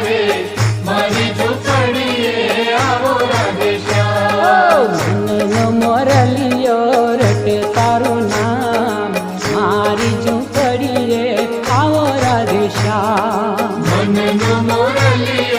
રે મારી ઝૂંપડીએ આવો રાધેશ્યામ મનનો મોરલિયો રટે તારું નામ મારી ઝૂંપડીએ આવો રાધેશ્યામ મનનો મોરલિયો